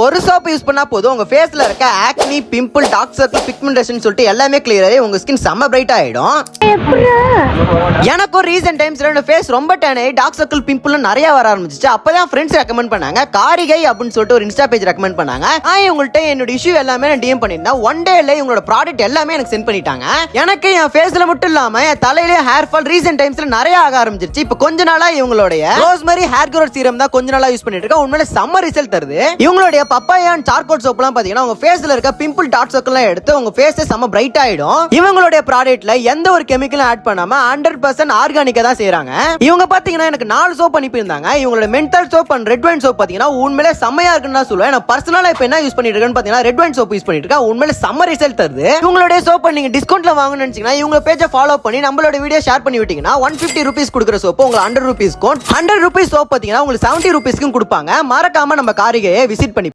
ஒரு soap use பண்ணா போதும் உங்க ஃபேஸ்ல இருக்க ஆக்னி, பிம்பிள், டார்க் சர்க்கிள், பிக்மெண்டேஷன் சொல்லிட்டு எல்லாமே கிளியர் ஆகி உங்க ஸ்கின் செம்ம பிரைட் ஆயிடும். எனக்கும் ரீசன்ட் டைம்ஸ்ல என்னோட ஃபேஸ் ரொம்ப டேன் ஆகி டார்க் சர்க்கிள், பிம்பிள் நிறைய வர ஆரம்பிச்சிச்சு. அப்பதான் ஃப்ரெண்ட்ஸ் ரெக்கமெண்ட் பண்ணாங்க, காரிகை அப்படின்னு சொல்லிட்டு ஒரு இன்ஸ்டா பேஜ் ரெக்கமெண்ட் பண்ணாங்க. இவங்கள்ட்ட என்னோட இஷ்யூ எல்லாமே நான் டிஎம் பண்ணிருந்தேன். ஒன் டேல இவங்களோட ப்ராடக்ட் எல்லாமே எனக்கு சென்ட் பண்ணிட்டாங்க. எனக்கு என் ஃபேஸ்ல மட்டும் இல்லாம என் தலையிலே ஹேர் ஃபால் ரீசன்ட் டைம்ஸ்ல நிறைய ஆக ஆரம்பிச்சிருச்சு. இப்போ கொஞ்ச நாளா இவங்களுடைய ரோஸ்மரி ஹேர் க்ரோத் சீரம் தான் கொஞ்ச நாளா யூஸ் பண்ணிட்டு இருக்கேன். உண்மையிலே செம்ம ரிசல்ட் தருது. இவங்களுடைய பப்பாயா அண்ட் சார்கோல் சோப்லாம் பாத்தீங்கன்னா உங்க ஃபேஸ்ல இருக்க பிம்பிள், டார்க் சர்க்கிள் எல்லாம் எடுத்து உங்க ஃபேஸ் செம்ம பிரைட் ஆயிடும். இவங்களுடைய ப்ராடக்ட்ல எந்த ஒரு கெமிக்கலும் ஆட் பண்ணாம 100% ஆர்கானிக்கா தான் செய்றாங்க. இவங்க பாத்தீங்கன்னா எனக்கு 4 சோப் அனுப்பியிருந்தாங்க. இவங்களோட menthol soap and red wine soap பாத்தீங்கன்னா உண்மையிலே செம்மையா இருக்குன்னு தான் சொல்லுவேன். நான் பர்சனலா இப்போ என்ன யூஸ் பண்ணிட்டு இருக்கேன்னு பாத்தீங்கன்னா ரெட் வைன் சோப் யூஸ் பண்ணிட்டு இருக்கேன். உண்மையிலே செம்ம ரிசல்ட் தருது. இவங்களுடைய சோப் நீங்க டிஸ்கவுண்ட்ல வாங்கணும்னு நினைச்சீங்கன்னா இவங்க பேஜை ஃபாலோ பண்ணி நம்மளோட வீடியோ ஷேர் பண்ணி விட்டீங்கன்னா 150 ரூபீஸ் கொடுக்குற சோப் உங்களுக்கு 100 ரூபீஸ்க்கும் 100 ரூபீஸ் சோப் பாத்தீங்கன்னா உங்களுக்கு 70 ரூபீஸ்க்கும் கொடுப்பாங்க. மறக்காம நம்ம காரிகையை விசிட் பண்ணி